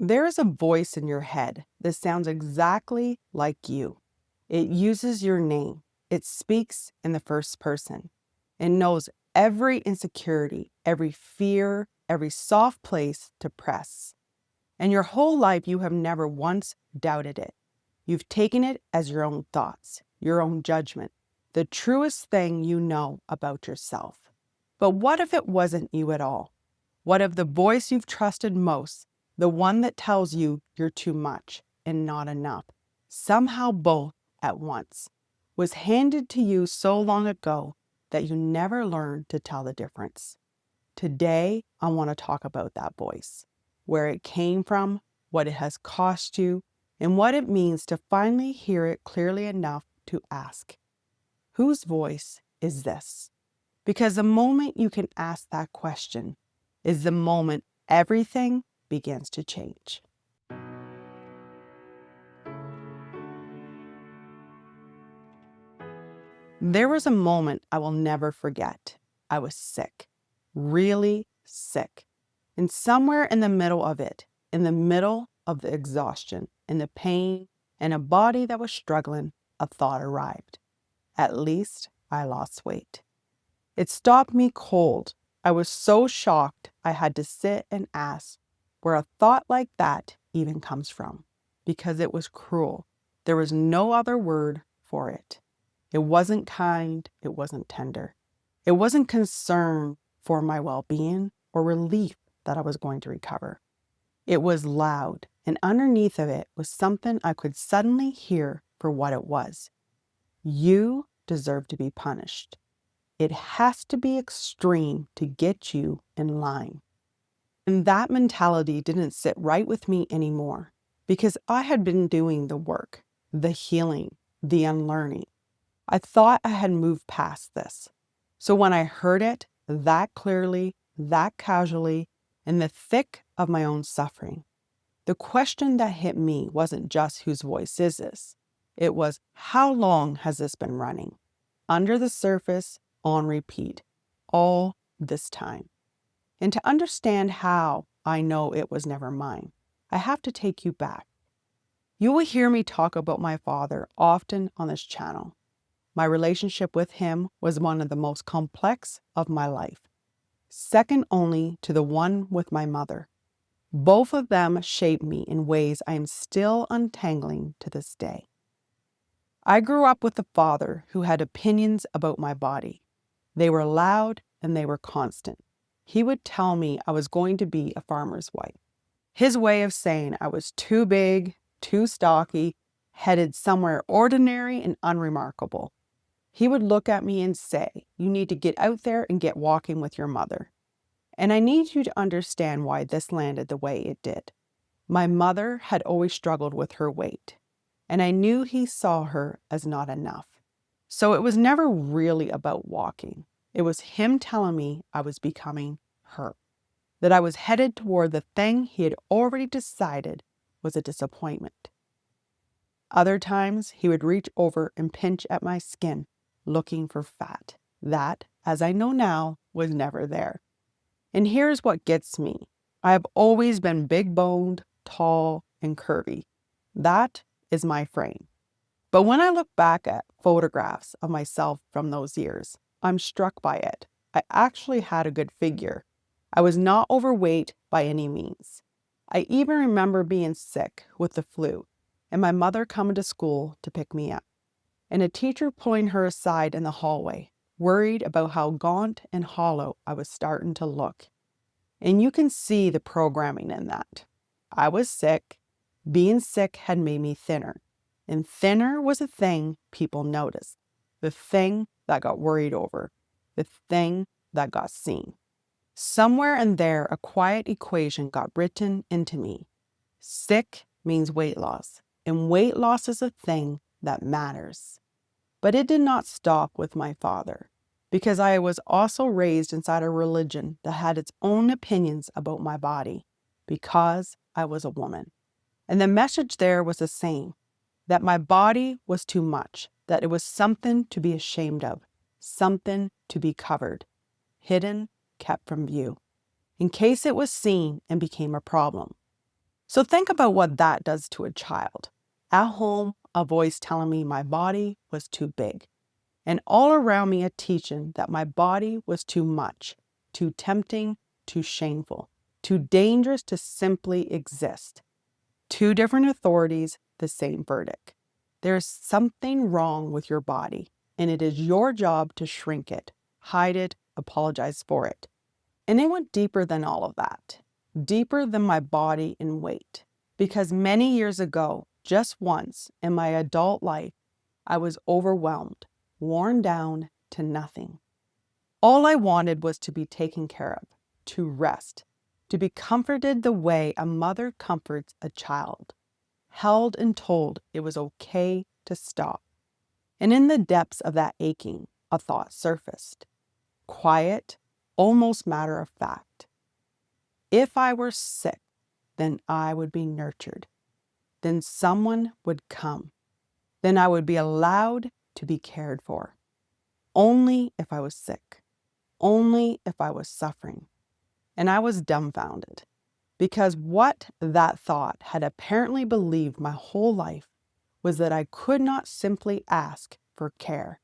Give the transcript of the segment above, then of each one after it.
There is a voice in your head that sounds exactly like you. It uses your name. It speaks in the first person. It knows every insecurity, every fear, every soft place to press. And your whole life, you have never once doubted it. You've taken it as your own thoughts, your own judgment, the truest thing you know about yourself. But what if it wasn't you at all? What if the voice you've trusted most, the one that tells you you're too much and not enough, somehow both at once, was handed to you so long ago that you never learned to tell the difference? Today, I want to talk about that voice, where it came from, what it has cost you, and what it means to finally hear it clearly enough to ask, whose voice is this? Because the moment you can ask that question is the moment everything begins to change. There was a moment I will never forget. I was sick, really sick. And somewhere in the middle of it, in the middle of the exhaustion and the pain and a body that was struggling, a thought arrived. At least I lost weight. It stopped me cold. I was so shocked I had to sit and ask where a thought like that even comes from, because it was cruel. There was no other word for it. It wasn't kind. It wasn't tender. It wasn't concern for my well-being or relief that I was going to recover. It was loud, and underneath of it was something I could suddenly hear for what it was. You deserve to be punished. It has to be extreme to get you in line. And that mentality didn't sit right with me anymore, because I had been doing the work, the healing, the unlearning. I thought I had moved past this. So when I heard it that clearly, that casually, in the thick of my own suffering, the question that hit me wasn't just whose voice is this? It was, how long has this been running? Under the surface, on repeat, all this time. And to understand how I know it was never mine, I have to take you back. You will hear me talk about my father often on this channel. My relationship with him was one of the most complex of my life, second only to the one with my mother. Both of them shaped me in ways I am still untangling to this day. I grew up with a father who had opinions about my body. They were loud and they were constant. He would tell me I was going to be a farmer's wife. His way of saying I was too big, too stocky, headed somewhere ordinary and unremarkable. He would look at me and say, you need to get out there and get walking with your mother. And I need you to understand why this landed the way it did. My mother had always struggled with her weight, and I knew he saw her as not enough. So it was never really about walking. It was him telling me I was becoming her, that I was headed toward the thing he had already decided was a disappointment. Other times, he would reach over and pinch at my skin, looking for fat. That, as I know now, was never there. And here's what gets me. I have always been big-boned, tall, and curvy. That is my frame. But when I look back at photographs of myself from those years, I'm struck by it. I actually had a good figure. I was not overweight by any means. I even remember being sick with the flu and my mother coming to school to pick me up, and a teacher pulling her aside in the hallway, worried about how gaunt and hollow I was starting to look. And you can see the programming in that. I was sick. Being sick had made me thinner. And thinner was a thing people noticed. The thing that got worried over. The thing that got seen. Somewhere in there, a quiet equation got written into me. Sick means weight loss. And weight loss is a thing that matters. But it did not stop with my father, because I was also raised inside a religion that had its own opinions about my body, because I was a woman. And the message there was the same, that my body was too much, that it was something to be ashamed of, something to be covered, hidden, kept from view, in case it was seen and became a problem. So think about what that does to a child. At home, a voice telling me my body was too big, and all around me a teaching that my body was too much, too tempting, too shameful, too dangerous to simply exist. Two different authorities, the same verdict. There's something wrong with your body, and it is your job to shrink it, hide it, apologize for it. And it went deeper than all of that, deeper than my body and weight. Because many years ago, just once in my adult life, I was overwhelmed, worn down to nothing. All I wanted was to be taken care of, to rest, to be comforted the way a mother comforts a child, held and told it was okay to stop. And in the depths of that aching, a thought surfaced. Quiet, almost matter of fact. If I were sick, then I would be nurtured. Then someone would come. Then I would be allowed to be cared for. Only if I was sick. Only if I was suffering. And I was dumbfounded, because what that thought had apparently believed my whole life was that I could not simply ask for care.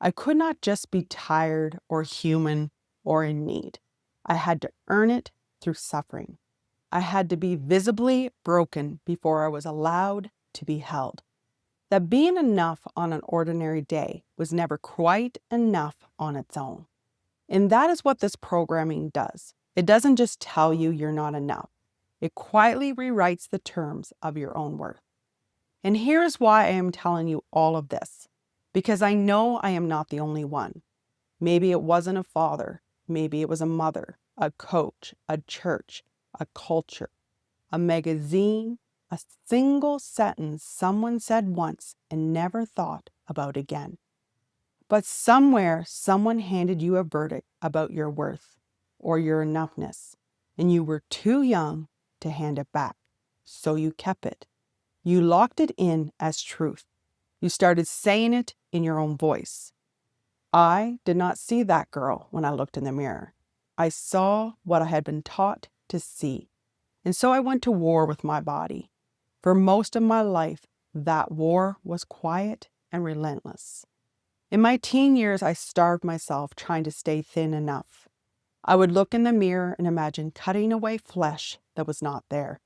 I could not just be tired or human or in need. I had to earn it through suffering. I had to be visibly broken before I was allowed to be held. That being enough on an ordinary day was never quite enough on its own. And that is what this programming does. It doesn't just tell you you're not enough. It quietly rewrites the terms of your own worth. And here's why I am telling you all of this. Because I know I am not the only one. Maybe it wasn't a father. Maybe it was a mother, a coach, a church, a culture, a magazine, a single sentence someone said once and never thought about again. But somewhere, someone handed you a verdict about your worth or your enoughness, and you were too young to hand it back. So you kept it. You locked it in as truth. You started saying it in your own voice. I did not see that girl when I looked in the mirror. I saw what I had been taught to see. And so I went to war with my body. For most of my life, that war was quiet and relentless. In my teen years, I starved myself trying to stay thin enough. I would look in the mirror and imagine cutting away flesh that was not there.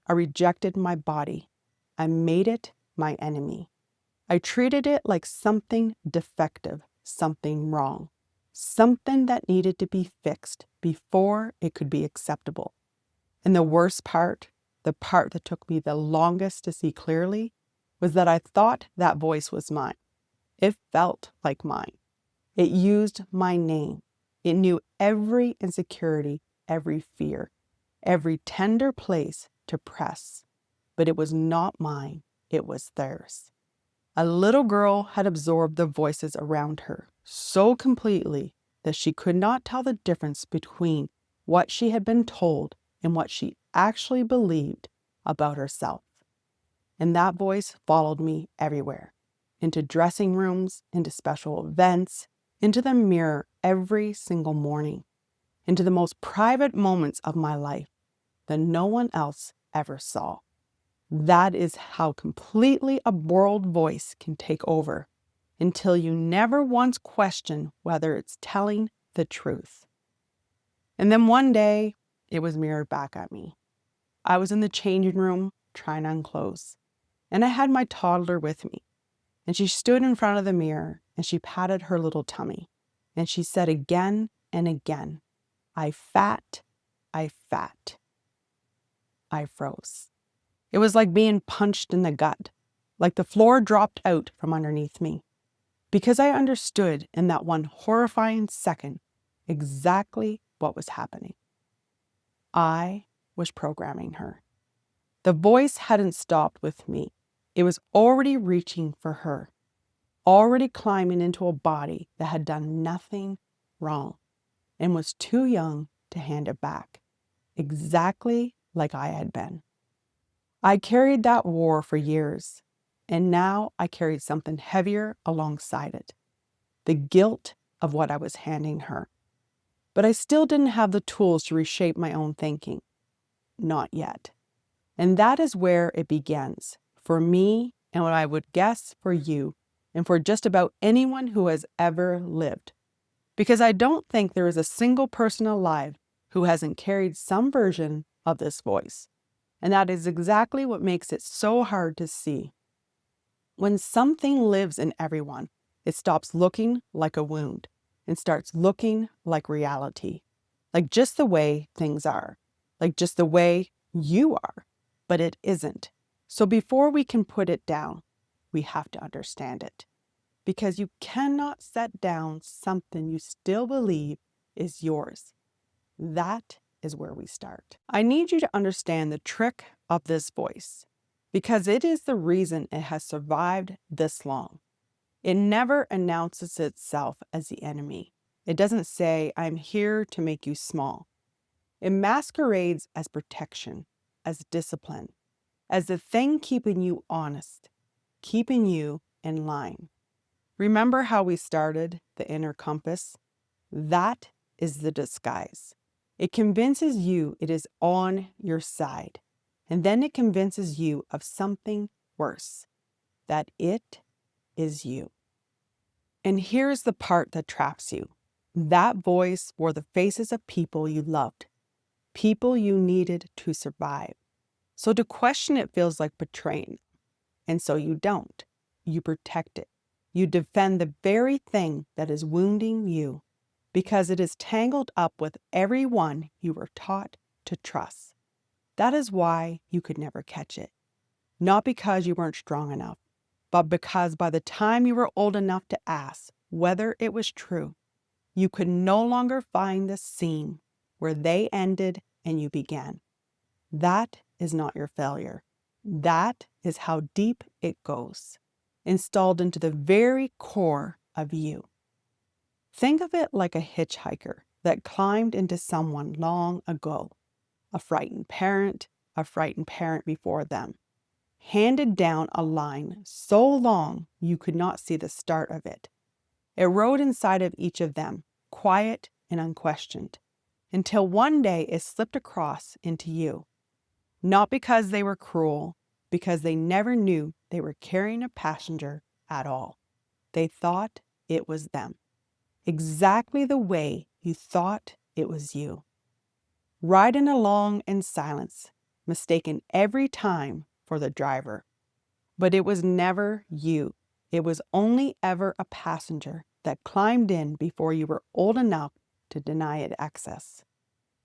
I rejected my body. I made it my enemy. I treated it like something defective, something wrong, something that needed to be fixed before it could be acceptable. And the worst part, the part that took me the longest to see clearly, was that I thought that voice was mine. It felt like mine. It used my name. It knew every insecurity, every fear, every tender place to press. But it was not mine. It was theirs. A little girl had absorbed the voices around her so completely that she could not tell the difference between what she had been told and what she actually believed about herself. And that voice followed me everywhere. Into dressing rooms, into special events, into the mirror every single morning, into the most private moments of my life that no one else ever saw. That is how completely a borrowed voice can take over until you never once question whether it's telling the truth. And then one day, it was mirrored back at me. I was in the changing room trying on clothes, and I had my toddler with me. And she stood in front of the mirror and she patted her little tummy. And she said again and again, "I fat, I fat." I froze. It was like being punched in the gut, like the floor dropped out from underneath me. Because I understood in that one horrifying second exactly what was happening. I was programming her. The voice hadn't stopped with me. It was already reaching for her. Already climbing into a body that had done nothing wrong and was too young to hand it back, exactly like I had been. I carried that war for years, and now I carried something heavier alongside it, the guilt of what I was handing her. But I still didn't have the tools to reshape my own thinking. Not yet. And that is where it begins, for me, and what I would guess for you, and for just about anyone who has ever lived. Because I don't think there is a single person alive who hasn't carried some version of this voice. And that is exactly what makes it so hard to see. When something lives in everyone, it stops looking like a wound and starts looking like reality, like just the way things are, like just the way you are, but it isn't. So before we can put it down, we have to understand it, because you cannot set down something you still believe is yours. That is where we start. I need you to understand the trick of this voice, because it is the reason it has survived this long. It never announces itself as the enemy. It doesn't say, I'm here to make you small. It masquerades as protection, as discipline, as the thing keeping you honest, keeping you in line. Remember how we started the inner compass? That is the disguise. It convinces you it is on your side, and then it convinces you of something worse, that it is you. And here's the part that traps you. That voice wore the faces of people you loved, people you needed to survive. So to question it feels like betraying. And so you don't. You protect it. You defend the very thing that is wounding you, because it is tangled up with everyone you were taught to trust. That is why you could never catch it. Not because you weren't strong enough, but because by the time you were old enough to ask whether it was true, you could no longer find the seam where they ended and you began. That is not your failure. That is how deep it goes, installed into the very core of you. Think of it like a hitchhiker that climbed into someone long ago, a frightened parent before them, handed down a line so long you could not see the start of it. It rode inside of each of them, quiet and unquestioned, until one day it slipped across into you. Not because they were cruel, because they never knew they were carrying a passenger at all. They thought it was them, exactly the way you thought it was you. Riding along in silence, mistaken every time for the driver. But it was never you. It was only ever a passenger that climbed in before you were old enough to deny it access.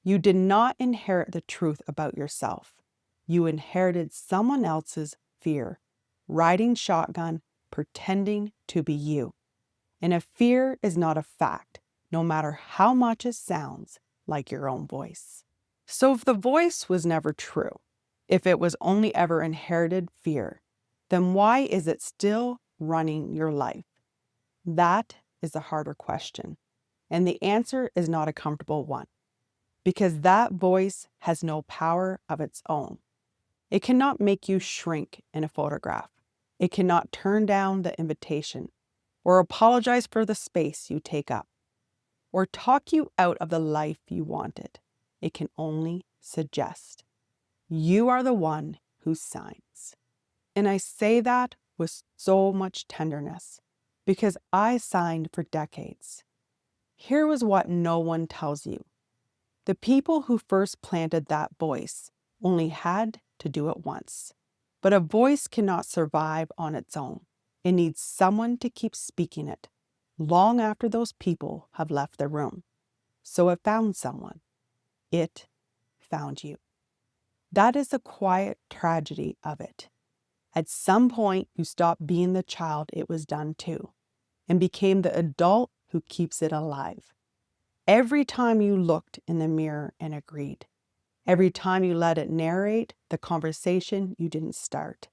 You did not inherit the truth about yourself. You inherited someone else's fear, riding shotgun, pretending to be you. And a fear is not a fact, no matter how much it sounds like your own voice. So if the voice was never true, if it was only ever inherited fear, then why is it still running your life? That is the harder question. And the answer is not a comfortable one, because that voice has no power of its own. It cannot make you shrink in a photograph. It cannot turn down the invitation, or apologize for the space you take up, or talk you out of the life you wanted. It can only suggest. You are the one who signs. And I say that with so much tenderness, because I signed for decades. Here was what no one tells you. The people who first planted that voice only had to do it once. But a voice cannot survive on its own. It needs someone to keep speaking it, long after those people have left the room. So it found someone. It found you. That is the quiet tragedy of it. At some point, you stopped being the child it was done to, and became the adult who keeps it alive. Every time you looked in the mirror and agreed, every time you let it narrate the conversation you didn't start,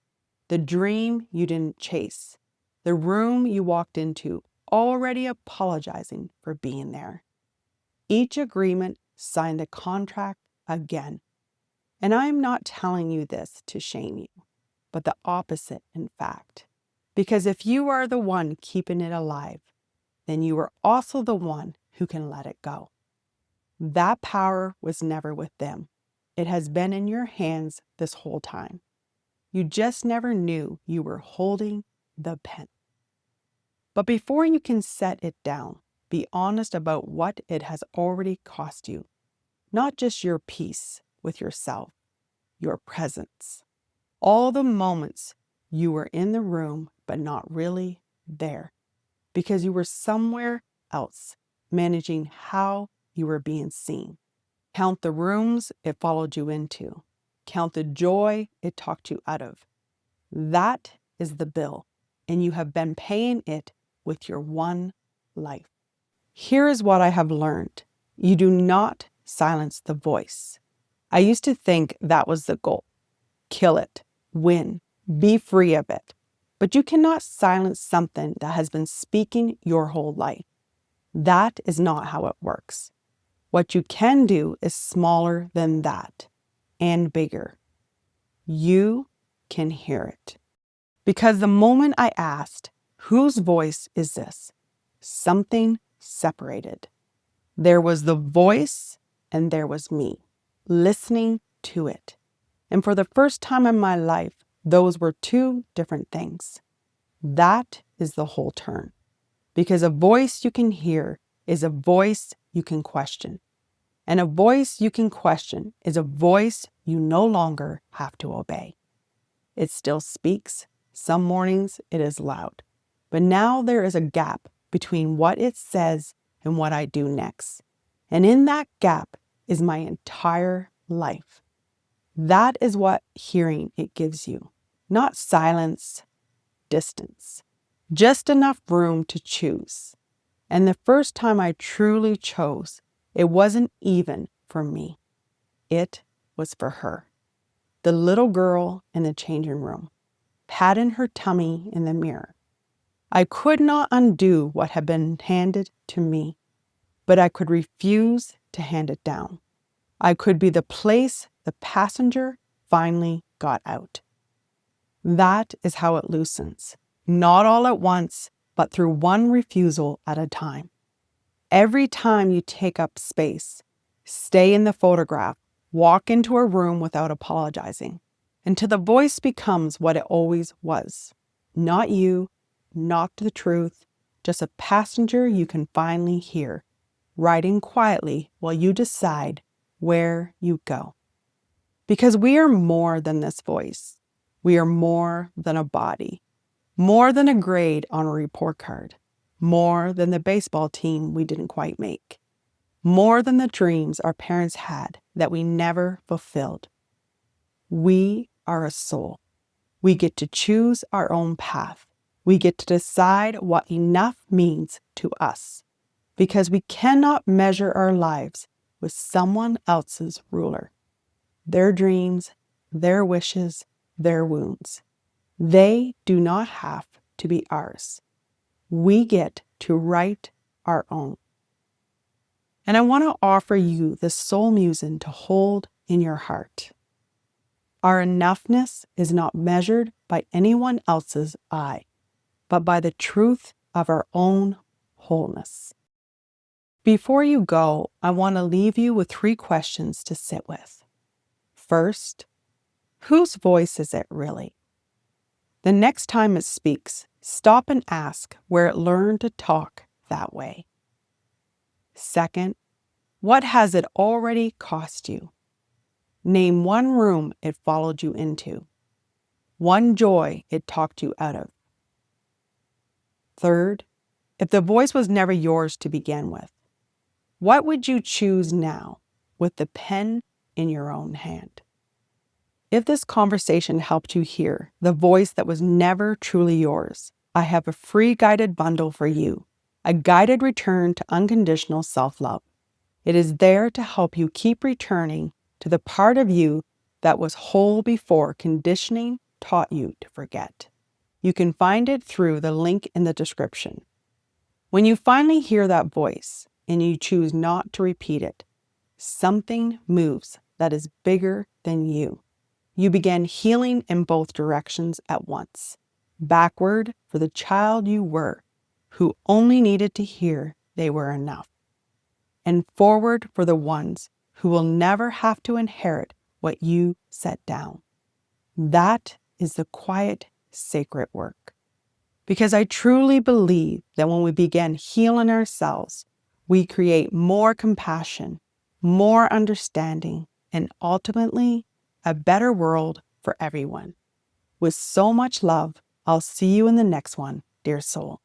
the dream you didn't chase, the room you walked into already apologizing for being there. Each agreement signed the contract again. And I'm not telling you this to shame you, but the opposite, in fact. Because if you are the one keeping it alive, then you are also the one who can let it go. That power was never with them. It has been in your hands this whole time. You just never knew you were holding the pen. But before you can set it down, be honest about what it has already cost you. Not just your peace with yourself, your presence. All the moments you were in the room, but not really there, because you were somewhere else, managing how you were being seen. Count the rooms it followed you into. Count the joy it talked you out of. That is the bill, and you have been paying it with your one life. Here is what I have learned. You do not silence the voice. I used to think that was the goal. Kill it, win, be free of it. But you cannot silence something that has been speaking your whole life. That is not how it works. What you can do is smaller than that and bigger. You can hear it. Because the moment I asked, whose voice is this? Something separated. There was the voice and there was me, listening to it. And for the first time in my life, those were two different things. That is the whole turn. Because a voice you can hear is a voice you can question. And a voice you can question is a voice you no longer have to obey. It still speaks. Some mornings it is loud. But now there is a gap between what it says and what I do next. And in that gap is my entire life. That is what hearing it gives you. Not silence, distance. Just enough room to choose. And the first time I truly chose, it wasn't even for me. It was for her. The little girl in the changing room, patting her tummy in the mirror. I could not undo what had been handed to me, but I could refuse to hand it down. I could be the place the passenger finally got out. That is how it loosens, not all at once, but through one refusal at a time. Every time you take up space, stay in the photograph, walk into a room without apologizing, until the voice becomes what it always was. Not you, not the truth, just a passenger you can finally hear, riding quietly while you decide where you go. Because we are more than this voice. We are more than a body, more than a grade on a report card, more than the baseball team we didn't quite make, more than the dreams our parents had that we never fulfilled. We are a soul. We get to choose our own path. We get to decide what enough means to us, because we cannot measure our lives with someone else's ruler. Their dreams, their wishes, their wounds. They do not have to be ours. We get to write our own. And I want to offer you the soul musing to hold in your heart. Our enoughness is not measured by anyone else's eye, but by the truth of our own wholeness. Before you go, I want to leave you with 3 questions to sit with. First, whose voice is it really? The next time it speaks, stop and ask where it learned to talk that way. Second, what has it already cost you? Name one room it followed you into, one joy it talked you out of. Third, if the voice was never yours to begin with, what would you choose now with the pen in your own hand? If this conversation helped you hear the voice that was never truly yours, I have a free guided bundle for you, a guided return to unconditional self-love. It is there to help you keep returning to the part of you that was whole before conditioning taught you to forget. You can find it through the link in the description. When you finally hear that voice and you choose not to repeat it, something moves that is bigger than you. You begin healing in both directions at once. Backward for the child you were, who only needed to hear they were enough. And forward for the ones who will never have to inherit what you set down. That is the quiet, sacred work. Because I truly believe that when we begin healing ourselves, we create more compassion, more understanding, and ultimately a better world for everyone. With so much love, I'll see you in the next one, dear soul.